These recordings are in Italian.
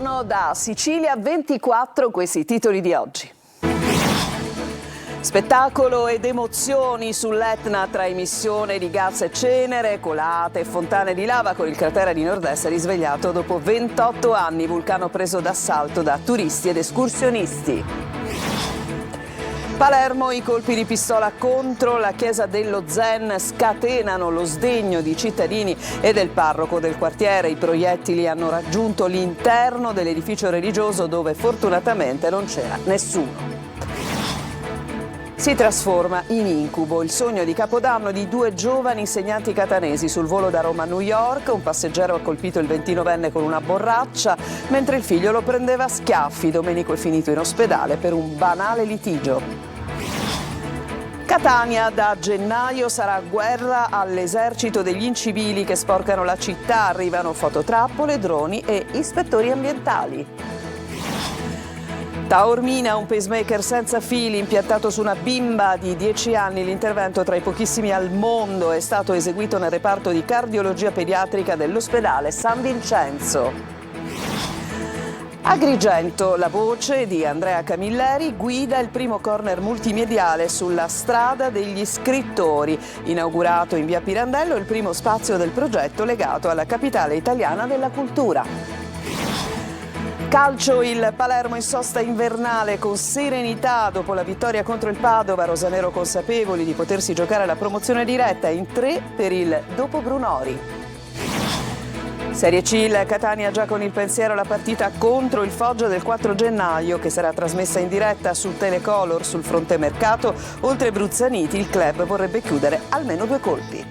Buongiorno da Sicilia 24, questi i titoli di oggi. Spettacolo ed emozioni sull'Etna tra emissione di gas e cenere, colate e fontane di lava con il cratere di Nord-Est risvegliato dopo 28 anni, vulcano preso d'assalto da turisti ed escursionisti. Palermo, i colpi di pistola contro la chiesa dello Zen scatenano lo sdegno di cittadini e del parroco del quartiere. I proiettili hanno raggiunto l'interno dell'edificio religioso dove fortunatamente non c'era nessuno. Si trasforma in incubo il sogno di Capodanno di due giovani insegnanti catanesi sul volo da Roma a New York. Un passeggero ha colpito il 29enne con una borraccia mentre il figlio lo prendeva a schiaffi. Domenico è finito in ospedale per un banale litigio. Catania, da gennaio sarà guerra all'esercito degli incivili che sporcano la città. Arrivano fototrappole, droni e ispettori ambientali. Taormina, un pacemaker senza fili impiantato su una bimba di 10 anni. L'intervento, tra i pochissimi al mondo, è stato eseguito nel reparto di cardiologia pediatrica dell'ospedale San Vincenzo. Agrigento, la voce di Andrea Camilleri guida il primo corner multimediale sulla strada degli scrittori. Inaugurato in via Pirandello il primo spazio del progetto legato alla capitale italiana della cultura. Calcio, il Palermo in sosta invernale con serenità dopo la vittoria contro il Padova. Rosanero consapevoli di potersi giocare la promozione diretta, in 3 per il dopo Brunori. Serie C, il Catania già con il pensiero alla partita contro il Foggia del 4 gennaio che sarà trasmessa in diretta su Telecolor. Sul fronte mercato, oltre Bruzzaniti, il club vorrebbe chiudere almeno 2 colpi.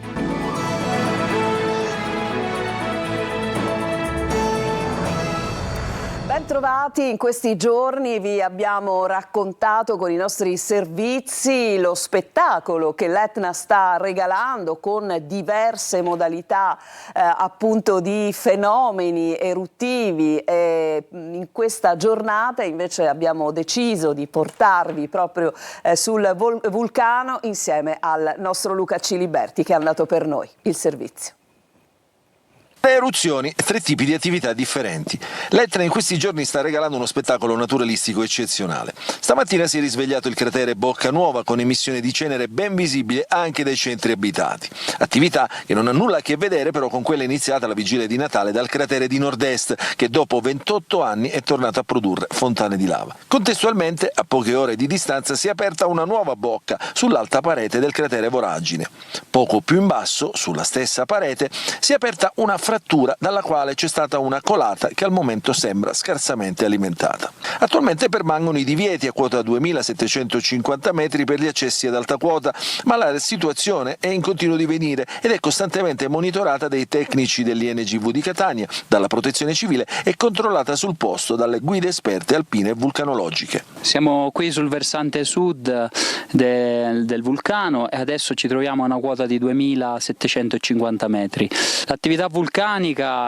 Bentrovati, in questi giorni vi abbiamo raccontato con i nostri servizi lo spettacolo che l'Etna sta regalando con diverse modalità appunto di fenomeni eruttivi. In questa giornata invece abbiamo deciso di portarvi proprio sul vulcano insieme al nostro Luca Ciliberti che è andato per noi il servizio. 3 eruzioni e 3 tipi di attività differenti. L'Etna in questi giorni sta regalando uno spettacolo naturalistico eccezionale. Stamattina si è risvegliato il cratere Bocca Nuova con emissione di cenere ben visibile anche dai centri abitati. Attività che non ha nulla a che vedere però con quella iniziata alla vigilia di Natale dal cratere di Nord-Est che dopo 28 anni è tornato a produrre fontane di lava. Contestualmente, a poche ore di distanza, si è aperta una nuova bocca sull'alta parete del cratere Voragine. Poco più in basso, sulla stessa parete, si è aperta una frattura dalla quale c'è stata una colata che al momento sembra scarsamente alimentata. Attualmente permangono i divieti a quota 2750 metri per gli accessi ad alta quota, ma la situazione è in continuo divenire ed è costantemente monitorata dai tecnici dell'INGV di Catania, dalla Protezione Civile e controllata sul posto dalle guide esperte alpine e vulcanologiche. Siamo qui sul versante sud del vulcano e adesso ci troviamo a una quota di 2750 metri. L'attività vulcanica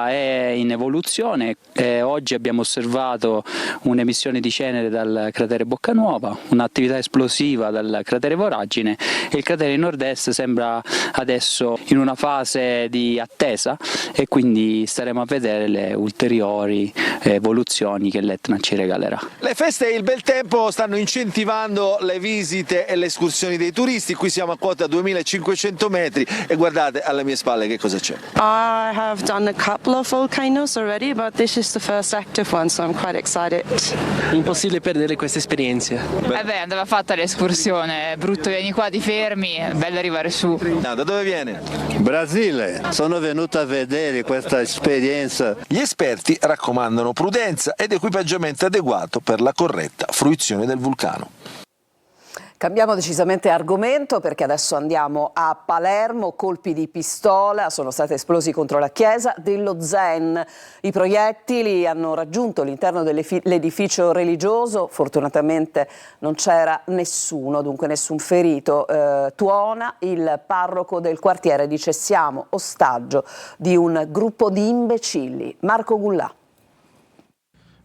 è in evoluzione e oggi abbiamo osservato un'emissione di cenere dal cratere Boccanuova, un'attività esplosiva dal cratere Voragine e il cratere di Nord-Est sembra adesso in una fase di attesa e quindi staremo a vedere le ulteriori evoluzioni che l'Etna ci regalerà. Le feste e il bel tempo stanno incentivando le visite e le escursioni dei turisti. Qui siamo a quota 2500 metri e guardate alle mie spalle che cosa c'è. I have done a couple of volcanoes already, but this is the first active one, so I'm quite excited. Impossibile perdere queste esperienze. Andava fatta l'escursione, è brutto, vieni qua, ti fermi, è bello arrivare su. Da dove viene? Brasile, sono venuto a vedere questa esperienza. Gli esperti raccomandano prudenza ed equipaggiamento adeguato per la corretta fruizione del vulcano. Cambiamo decisamente argomento perché adesso andiamo a Palermo. Colpi di pistola sono stati esplosi contro la chiesa dello Zen. I proiettili hanno raggiunto l'interno dell'edificio religioso. Fortunatamente non c'era nessuno, dunque nessun ferito. Tuona, il parroco del quartiere, dice: siamo ostaggio di un gruppo di imbecilli. Marco Gullà.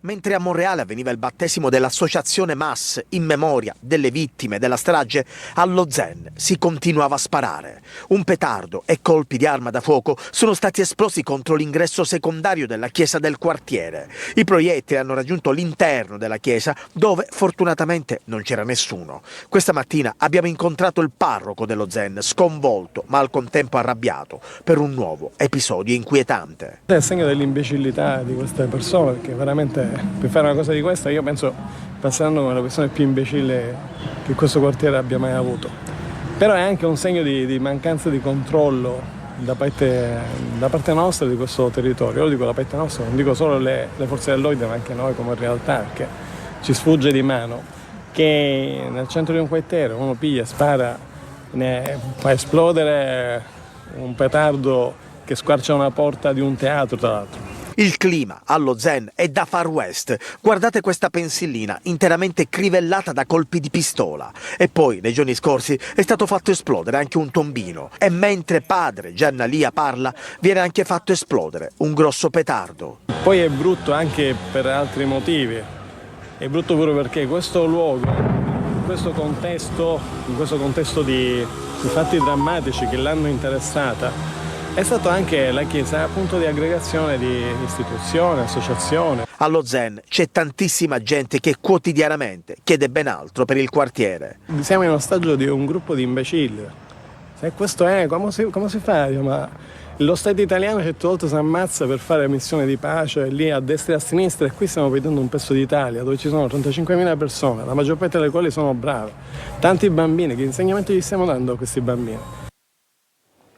Mentre a Monreale avveniva il battesimo dell'associazione MAS in memoria delle vittime della strage, allo Zen si continuava a sparare. Un petardo e colpi di arma da fuoco sono stati esplosi contro l'ingresso secondario della chiesa del quartiere. I proiettili hanno raggiunto l'interno della chiesa, dove fortunatamente non c'era nessuno. Questa mattina abbiamo incontrato il parroco dello Zen, sconvolto ma al contempo arrabbiato per un nuovo episodio inquietante. È il segno dell'imbecillità di queste persone, perché veramente per fare una cosa di questa io penso passeranno come la persona più imbecille che questo quartiere abbia mai avuto. Però è anche un segno di mancanza di controllo da parte nostra di questo territorio. Io dico da parte nostra, non dico solo le forze dell'ordine, ma anche noi come realtà, perché ci sfugge di mano che nel centro di un quartiere uno piglia, spara, fa esplodere un petardo che squarcia una porta di un teatro, tra l'altro. Il clima allo Zen è da Far West. Guardate questa pensillina interamente crivellata da colpi di pistola. E poi, nei giorni scorsi, è stato fatto esplodere anche un tombino. E mentre padre Gianna Lia parla, viene anche fatto esplodere un grosso petardo. Poi è brutto anche per altri motivi. È brutto proprio perché questo luogo, in questo contesto di fatti drammatici che l'hanno interessata, è stato anche la chiesa punto di aggregazione di istituzioni, associazioni. Allo Zen c'è tantissima gente che quotidianamente chiede ben altro per il quartiere. Siamo in ostaggio di un gruppo di imbecilli. Se questo è, come si fa? Ma lo Stato italiano certe volte si ammazza per fare missioni di pace lì a destra e a sinistra, e qui stiamo vedendo un pezzo d'Italia dove ci sono 35.000 persone, la maggior parte delle quali sono brave. Tanti bambini, che insegnamento gli stiamo dando a questi bambini?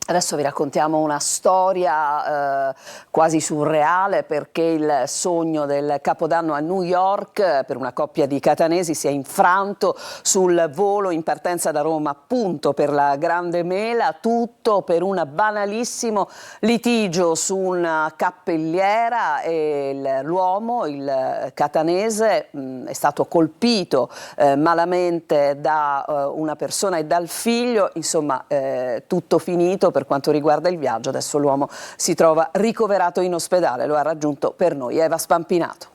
Adesso vi raccontiamo una storia quasi surreale, perché il sogno del Capodanno a New York per una coppia di catanesi si è infranto sul volo in partenza da Roma appunto per la Grande Mela, tutto per un banalissimo litigio su una cappelliera, e l'uomo, il catanese, è stato colpito malamente da una persona e dal figlio. Insomma, tutto finito per quanto riguarda il viaggio. Adesso l'uomo si trova ricoverato in ospedale, lo ha raggiunto per noi Eva Spampinato.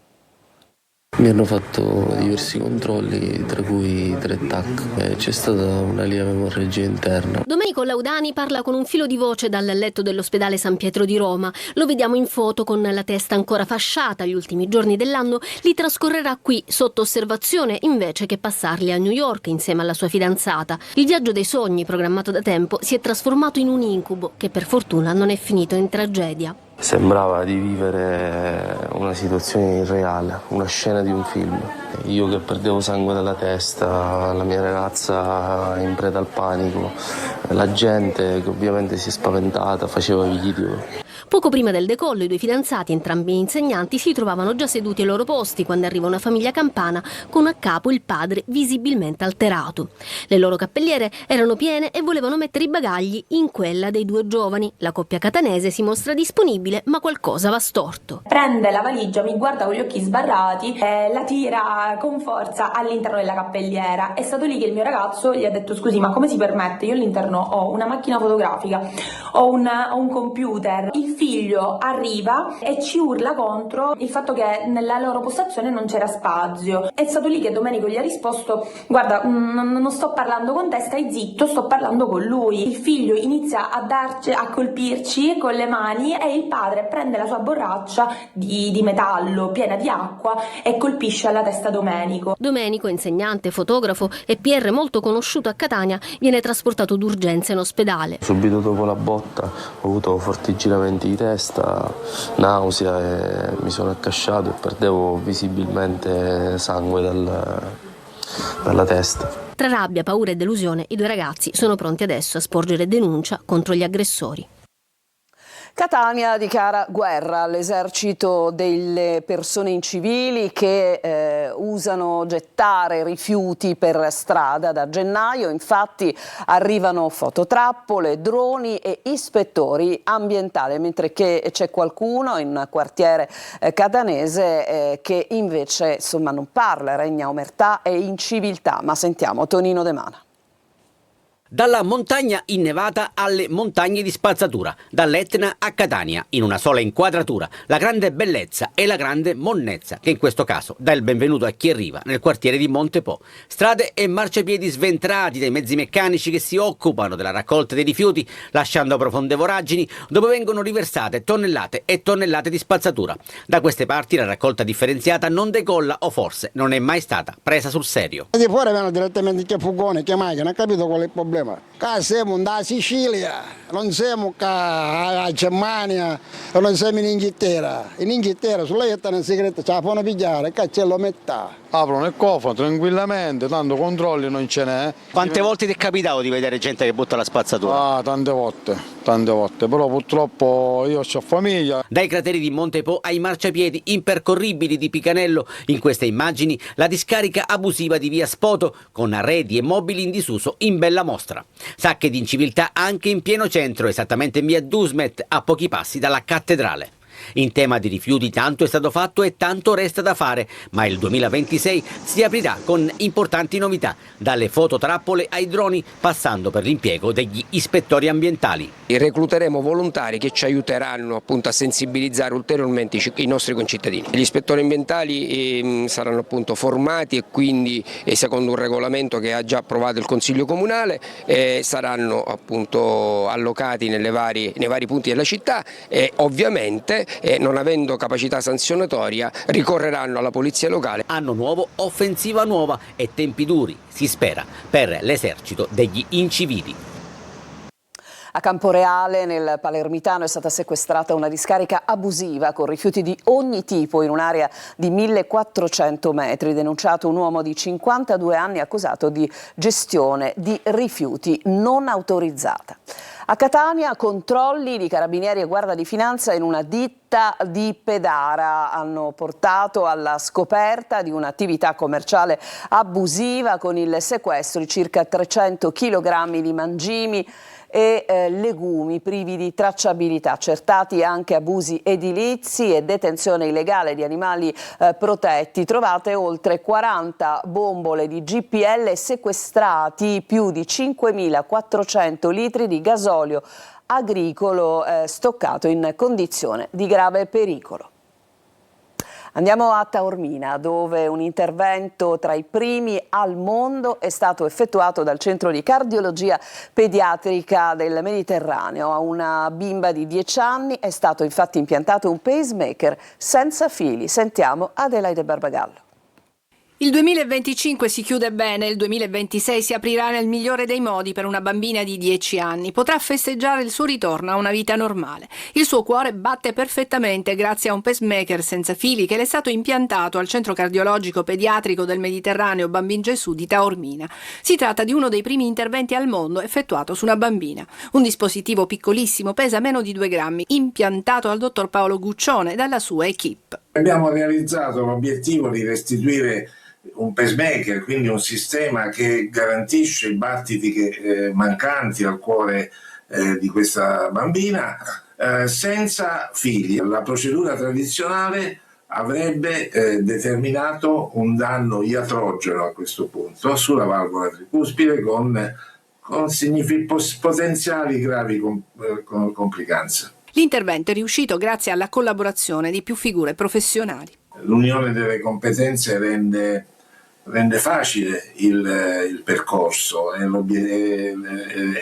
Mi hanno fatto diversi controlli, tra cui 3 TAC, e c'è stata una lieve emorragia interna. Domenico Laudani parla con un filo di voce dal letto dell'ospedale San Pietro di Roma. Lo vediamo in foto con la testa ancora fasciata. Gli ultimi giorni dell'anno li trascorrerà qui sotto osservazione, invece che passarli a New York insieme alla sua fidanzata. Il viaggio dei sogni, programmato da tempo, si è trasformato in un incubo che per fortuna non è finito in tragedia. Sembrava di vivere una situazione irreale, una scena di un film. Io che perdevo sangue dalla testa, la mia ragazza in preda al panico, la gente che ovviamente si è spaventata, faceva video. Poco prima del decollo, i due fidanzati, entrambi insegnanti, si trovavano già seduti ai loro posti quando arriva una famiglia campana con a capo il padre visibilmente alterato. Le loro cappelliere erano piene e volevano mettere i bagagli in quella dei due giovani. La coppia catanese si mostra disponibile, ma qualcosa va storto. Prende la valigia, mi guarda con gli occhi sbarrati e la tira con forza all'interno della cappelliera. È stato lì che il mio ragazzo gli ha detto: scusi, ma come si permette? Io all'interno ho una macchina fotografica, ho un computer. Il figlio arriva e ci urla contro il fatto che nella loro postazione non c'era spazio. È stato lì che Domenico gli ha risposto: guarda, non sto parlando con te, stai zitto, sto parlando con lui. Il figlio inizia a colpirci con le mani e il padre prende la sua borraccia di metallo piena di acqua e colpisce alla testa Domenico. Domenico, insegnante, fotografo e PR molto conosciuto a Catania, viene trasportato d'urgenza in ospedale. Subito dopo la botta ho avuto forti giramenti di testa, nausea, e mi sono accasciato e perdevo visibilmente sangue dalla testa. Tra rabbia, paura e delusione, i due ragazzi sono pronti adesso a sporgere denuncia contro gli aggressori. Catania dichiara guerra all'esercito delle persone incivili che usano gettare rifiuti per strada da gennaio. Infatti arrivano fototrappole, droni e ispettori ambientali, mentre che c'è qualcuno in un quartiere catanese che invece insomma non parla, regna omertà e inciviltà. Ma sentiamo Tonino De Mana. Dalla montagna innevata alle montagne di spazzatura, dall'Etna a Catania, in una sola inquadratura, la grande bellezza e la grande monnezza, che in questo caso dà il benvenuto a chi arriva nel quartiere di Monte Po. Strade e marciapiedi sventrati dai mezzi meccanici che si occupano della raccolta dei rifiuti, lasciando profonde voragini dove vengono riversate tonnellate e tonnellate di spazzatura. Da queste parti la raccolta differenziata non decolla o forse non è mai stata presa sul serio. Di fuori vengono direttamente che fugone, che macchina, non capito qual è il problema. Qua siamo da Sicilia, non siamo qua a Germania, non siamo in Inghilterra. In Inghilterra sulla letta nel segreto ce la fanno pigliare, qua c'è la metà. Aprono il cofano tranquillamente, tanto controlli non ce n'è. Quante volte ti è capitato di vedere gente che butta la spazzatura? Ah, tante volte, però purtroppo io ho famiglia. Dai crateri di Monte Po ai marciapiedi impercorribili di Picanello, in queste immagini la discarica abusiva di via Spoto, con arredi e mobili in disuso in bella mostra. Sacche di inciviltà anche in pieno centro, esattamente in via Dusmet, a pochi passi dalla cattedrale. In tema di rifiuti tanto è stato fatto e tanto resta da fare, ma il 2026 si aprirà con importanti novità, dalle fototrappole ai droni, passando per l'impiego degli ispettori ambientali. Recluteremo volontari che ci aiuteranno appunto a sensibilizzare ulteriormente i nostri concittadini. Gli ispettori ambientali saranno appunto formati e quindi secondo un regolamento che ha già approvato il Consiglio Comunale saranno appunto allocati nei vari punti della città e ovviamente non avendo capacità sanzionatoria ricorreranno alla polizia locale. Anno nuovo, offensiva nuova e tempi duri, si spera, per l'esercito degli incivili. A Camporeale, nel Palermitano, è stata sequestrata una discarica abusiva con rifiuti di ogni tipo in un'area di 1400 metri. Denunciato un uomo di 52 anni accusato di gestione di rifiuti non autorizzata. A Catania, controlli di carabinieri e guardia di finanza in una ditta di Pedara hanno portato alla scoperta di un'attività commerciale abusiva con il sequestro di circa 300 kg di mangimi e legumi privi di tracciabilità, accertati anche abusi edilizi e detenzione illegale di animali protetti, trovate oltre 40 bombole di GPL e sequestrati più di 5.400 litri di gasolio agricolo stoccato in condizione di grave pericolo. Andiamo a Taormina, dove un intervento tra i primi al mondo è stato effettuato dal Centro di Cardiologia Pediatrica del Mediterraneo. A una bimba di 10 anni è stato infatti impiantato un pacemaker senza fili. Sentiamo Adelaide Barbagallo. Il 2025 si chiude bene, il 2026 si aprirà nel migliore dei modi per una bambina di 10 anni. Potrà festeggiare il suo ritorno a una vita normale. Il suo cuore batte perfettamente grazie a un pacemaker senza fili che le è stato impiantato al Centro Cardiologico Pediatrico del Mediterraneo Bambin Gesù di Taormina. Si tratta di uno dei primi interventi al mondo effettuato su una bambina. Un dispositivo piccolissimo, pesa meno di 2 grammi, impiantato dal dottor Paolo Guccione e dalla sua equipe. Abbiamo realizzato l'obiettivo di restituire un pacemaker, quindi un sistema che garantisce i battiti mancanti al cuore di questa bambina senza figli. La procedura tradizionale avrebbe determinato un danno iatrogeno a questo punto sulla valvola tricuspide con potenziali gravi complicanze. L'intervento è riuscito grazie alla collaborazione di più figure professionali. L'unione delle competenze rende facile il percorso e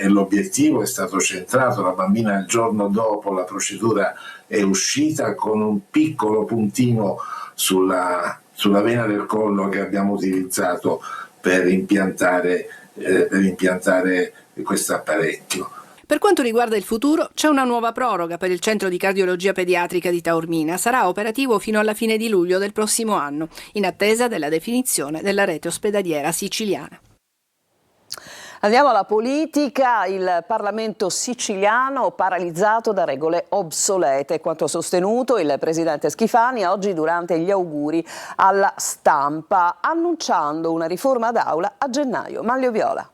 l'obiettivo è stato centrato. La bambina il giorno dopo la procedura è uscita con un piccolo puntino sulla vena del collo che abbiamo utilizzato per impiantare questo apparecchio. Per quanto riguarda il futuro, c'è una nuova proroga per il Centro di Cardiologia Pediatrica di Taormina. Sarà operativo fino alla fine di luglio del prossimo anno, in attesa della definizione della rete ospedaliera siciliana. Andiamo alla politica. Il Parlamento siciliano paralizzato da regole obsolete, quanto sostenuto il presidente Schifani oggi durante gli auguri alla stampa, annunciando una riforma d'aula a gennaio. Manlio Viola.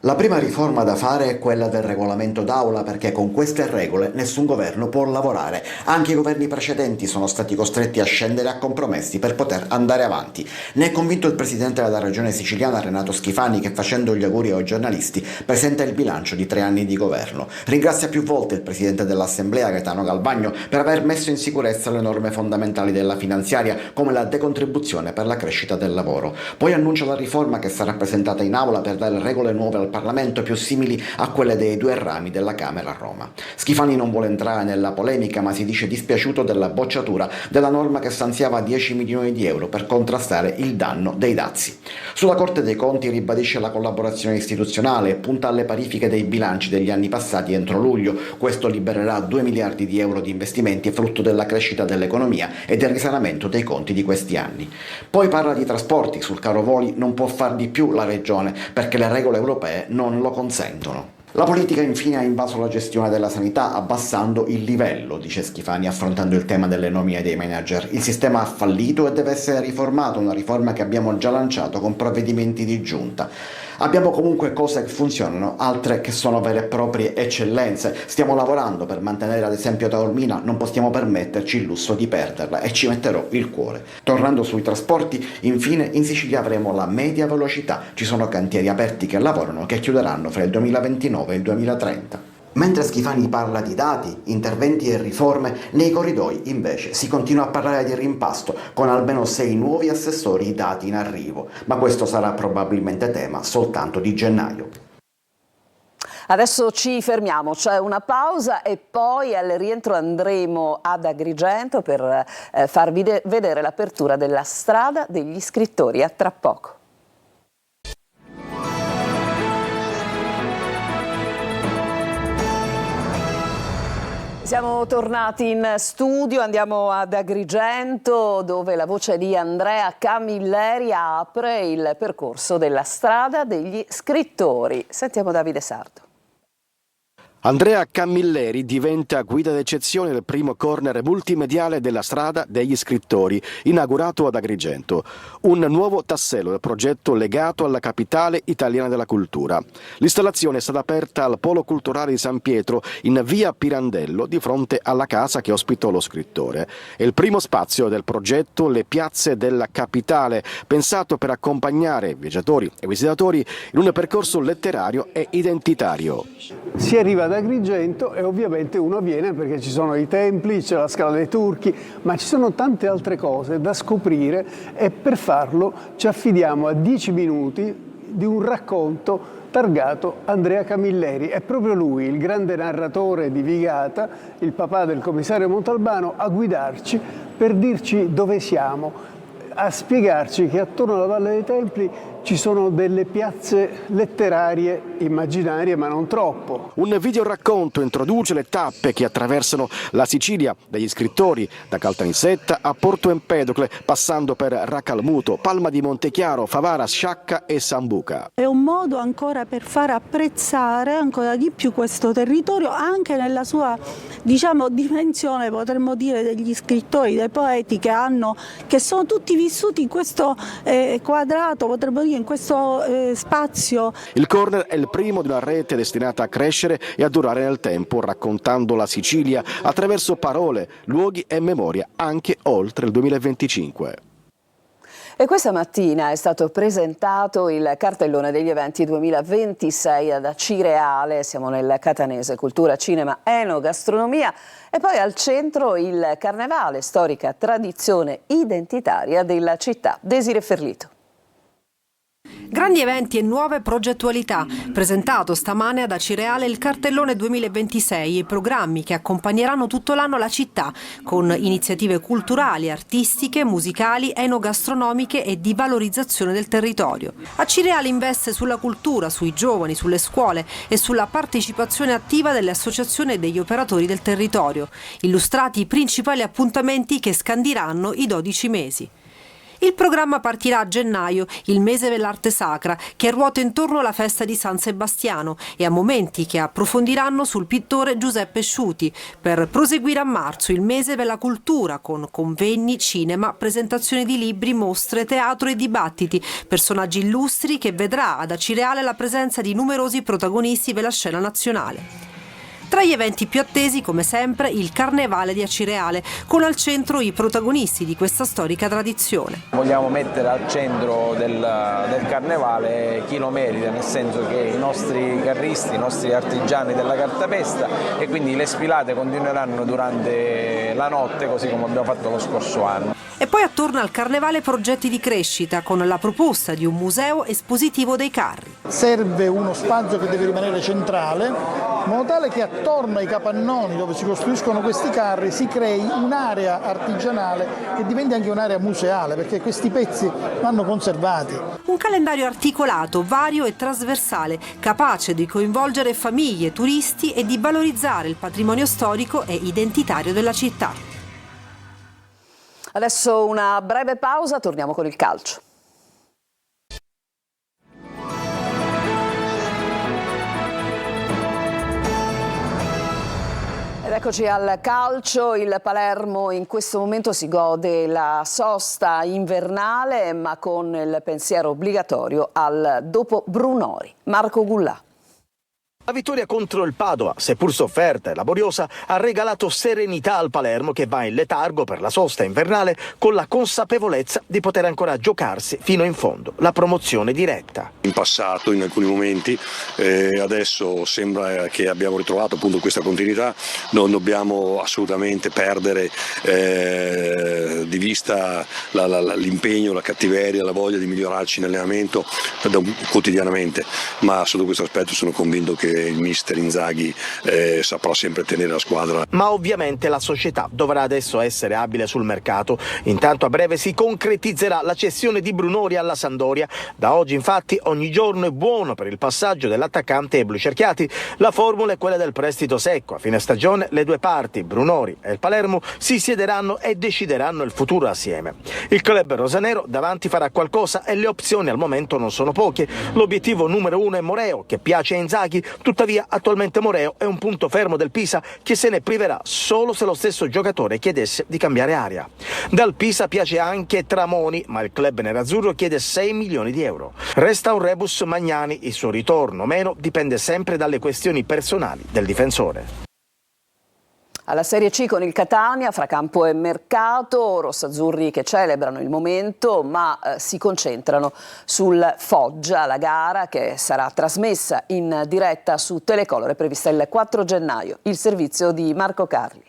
La prima riforma da fare è quella del regolamento d'aula, perché con queste regole nessun governo può lavorare. Anche i governi precedenti sono stati costretti a scendere a compromessi per poter andare avanti. Ne è convinto il presidente della regione siciliana Renato Schifani, che facendo gli auguri ai giornalisti presenta il bilancio di 3 anni di governo. Ringrazia più volte il presidente dell'Assemblea Gaetano Galvagno per aver messo in sicurezza le norme fondamentali della finanziaria, come la decontribuzione per la crescita del lavoro. Poi annuncia la riforma che sarà presentata in aula per dare regole nuove al Parlamento più simili a quelle dei 2 rami della Camera a Roma. Schifani non vuole entrare nella polemica, ma si dice dispiaciuto della bocciatura della norma che stanziava 10 milioni di euro per contrastare il danno dei dazi. Sulla Corte dei Conti ribadisce la collaborazione istituzionale e punta alle parifiche dei bilanci degli anni passati entro luglio. Questo libererà 2 miliardi di euro di investimenti frutto della crescita dell'economia e del risanamento dei conti di questi anni. Poi parla di trasporti. Sul caro voli non può far di più la regione perché le regole europee non lo consentono. La politica infine ha invaso la gestione della sanità abbassando il livello, dice Schifani, affrontando il tema delle nomine dei manager. Il sistema ha fallito e deve essere riformato, una riforma che abbiamo già lanciato con provvedimenti di giunta. Abbiamo comunque cose che funzionano, altre che sono vere e proprie eccellenze. Stiamo lavorando per mantenere ad esempio Taormina, non possiamo permetterci il lusso di perderla e ci metterò il cuore. Tornando sui trasporti, infine in Sicilia avremo la media velocità. Ci sono cantieri aperti che lavorano, che chiuderanno fra il 2029 e il 2030. Mentre Schifani parla di dati, interventi e riforme, nei corridoi invece si continua a parlare di rimpasto, con almeno 6 nuovi assessori dati in arrivo, ma questo sarà probabilmente tema soltanto di gennaio. Adesso ci fermiamo, c'è una pausa e poi al rientro andremo ad Agrigento per farvi vedere l'apertura della strada degli scrittori. A tra poco. Siamo tornati in studio, andiamo ad Agrigento dove la voce di Andrea Camilleri apre il percorso della strada degli scrittori. Sentiamo Davide Sardo. Andrea Camilleri diventa guida d'eccezione del primo corner multimediale della strada degli scrittori, inaugurato ad Agrigento. Un nuovo tassello del progetto legato alla capitale italiana della cultura. L'installazione è stata aperta al Polo Culturale di San Pietro in via Pirandello, di fronte alla casa che ospitò lo scrittore. È il primo spazio del progetto Le Piazze della Capitale, pensato per accompagnare viaggiatori e visitatori in un percorso letterario e identitario. Si arriva ad Agrigento e ovviamente uno viene perché ci sono i templi, c'è la Scala dei Turchi, ma ci sono tante altre cose da scoprire e per farlo ci affidiamo a 10 minuti di un racconto targato Andrea Camilleri. È proprio lui, il grande narratore di Vigata, il papà del commissario Montalbano, a guidarci per dirci dove siamo, a spiegarci che attorno alla Valle dei Templi ci sono delle piazze letterarie immaginarie, ma non troppo. Un videoracconto introduce le tappe che attraversano la Sicilia, dagli scrittori, da Caltanissetta a Porto Empedocle, passando per Racalmuto, Palma di Montechiaro, Favara, Sciacca e Sambuca. È un modo ancora per far apprezzare ancora di più questo territorio, anche nella sua, dimensione, potremmo dire, degli scrittori, dei poeti che sono tutti vissuti in questo quadrato, potremmo dire, in questo spazio. Il corner è il primo di una rete destinata a crescere e a durare nel tempo, raccontando la Sicilia attraverso parole, luoghi e memoria anche oltre il 2025. E questa mattina è stato presentato il cartellone degli eventi 2026 ad Acireale. Siamo nel catanese, cultura, cinema, enogastronomia e poi al centro il carnevale, storica tradizione identitaria della città. Desiree Ferlito. Grandi eventi e nuove progettualità. Presentato stamane ad Acireale il cartellone 2026 e i programmi che accompagneranno tutto l'anno la città, con iniziative culturali, artistiche, musicali, enogastronomiche e di valorizzazione del territorio. Acireale investe sulla cultura, sui giovani, sulle scuole e sulla partecipazione attiva delle associazioni e degli operatori del territorio. Illustrati i principali appuntamenti che scandiranno i 12 mesi. Il programma partirà a gennaio, il mese dell'arte sacra, che ruota intorno alla festa di San Sebastiano e a momenti che approfondiranno sul pittore Giuseppe Sciuti, per proseguire a marzo il mese della cultura con convegni, cinema, presentazioni di libri, mostre, teatro e dibattiti, personaggi illustri che vedrà ad Acireale la presenza di numerosi protagonisti della scena nazionale. Tra gli eventi più attesi, come sempre, il Carnevale di Acireale, con al centro i protagonisti di questa storica tradizione. Vogliamo mettere al centro del Carnevale chi lo merita, nel senso che i nostri carristi, i nostri artigiani della cartapesta, e quindi le sfilate continueranno durante la notte, così come abbiamo fatto lo scorso anno. E poi attorno al Carnevale progetti di crescita, con la proposta di un museo espositivo dei carri. Serve uno spazio che deve rimanere centrale, in modo tale che attorno ai capannoni dove si costruiscono questi carri si crei un'area artigianale che diventi anche un'area museale, perché questi pezzi vanno conservati. Un calendario articolato, vario e trasversale, capace di coinvolgere famiglie, turisti e di valorizzare il patrimonio storico e identitario della città. Adesso una breve pausa, torniamo con il calcio. Ed eccoci al calcio. Il Palermo in questo momento si gode la sosta invernale, ma con il pensiero obbligatorio al dopo Brunori. Marco Gullà. La vittoria contro il Padova, seppur sofferta e laboriosa, ha regalato serenità al Palermo, che va in letargo per la sosta invernale con la consapevolezza di poter ancora giocarsi fino in fondo la promozione diretta. In passato, in alcuni momenti, adesso sembra che abbiamo ritrovato appunto questa continuità. Non dobbiamo assolutamente perdere di vista l'impegno, la cattiveria, la voglia di migliorarci in allenamento quotidianamente, ma sotto questo aspetto sono convinto che il mister Inzaghi saprà sempre tenere la squadra. Ma ovviamente la società dovrà adesso essere abile sul mercato. Intanto a breve si concretizzerà la cessione di Brunori alla Sampdoria. Da oggi infatti ogni giorno è buono per il passaggio dell'attaccante ai blucerchiati. La formula è quella del prestito secco. A fine stagione le due parti, Brunori e il Palermo, si siederanno e decideranno il futuro assieme. Il club rosanero davanti farà qualcosa e le opzioni al momento non sono poche. L'obiettivo numero uno è Moreo, che piace a Inzaghi. Tuttavia attualmente Moreo è un punto fermo del Pisa, che se ne priverà solo se lo stesso giocatore chiedesse di cambiare aria. Dal Pisa piace anche Tramoni, ma il club nerazzurro chiede 6 milioni di euro. Resta un rebus Magnani, il suo ritorno o meno dipende sempre dalle questioni personali del difensore. Alla Serie C con il Catania, fra campo e mercato, rossazzurri che celebrano il momento ma si concentrano sul Foggia, la gara che sarà trasmessa in diretta su Telecolor, è prevista il 4 gennaio. Il servizio di Marco Carli.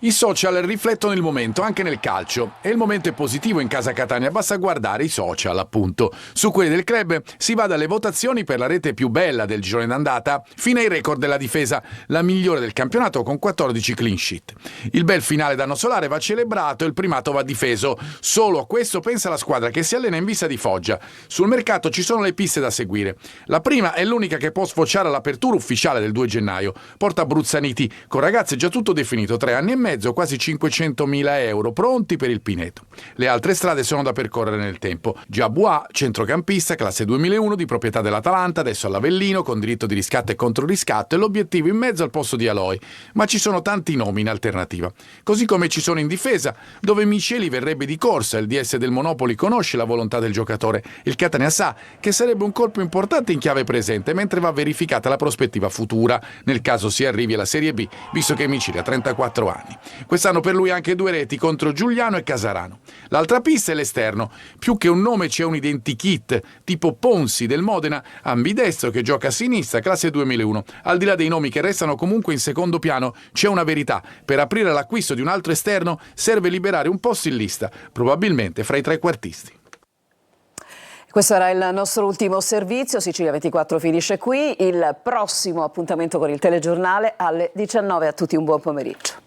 I social riflettono il momento anche nel calcio e il momento è positivo in casa Catania, basta guardare i social appunto. Su quelli del club si va dalle votazioni per la rete più bella del girone d'andata fino ai record della difesa, la migliore del campionato con 14 clean sheet. Il bel finale d'anno solare va celebrato e il primato va difeso. Solo a questo pensa la squadra che si allena in vista di Foggia. Sul mercato ci sono le piste da seguire. La prima è l'unica che può sfociare all'apertura ufficiale del 2 gennaio. Porta Bruzzaniti, con ragazzi già tutto definito, 3 anni e mezzo, quasi 500.000 euro pronti per il Pineto. Le altre strade sono da percorrere nel tempo. Giabua, centrocampista, classe 2001, di proprietà dell'Atalanta, adesso all'Avellino, con diritto di riscatto e controriscatto, e l'obiettivo in mezzo al posto di Aloi. Ma ci sono tanti nomi in alternativa. Così come ci sono in difesa, dove Miceli verrebbe di corsa, il DS del Monopoli conosce la volontà del giocatore. Il Catania sa che sarebbe un colpo importante in chiave presente, mentre va verificata la prospettiva futura, nel caso si arrivi alla Serie B, visto che Miceli ha 34 anni. Quest'anno per lui anche 2 reti contro Giuliano e Casarano. L'altra pista è l'esterno. Più che un nome c'è un identikit, tipo Ponsi del Modena, ambidestro che gioca a sinistra, classe 2001. Al di là dei nomi che restano comunque in secondo piano, c'è una verità. Per aprire l'acquisto di un altro esterno serve liberare un posto in lista, probabilmente fra i trequartisti. Questo era il nostro ultimo servizio, Sicilia 24 finisce qui, il prossimo appuntamento con il telegiornale alle 19. A tutti un buon pomeriggio.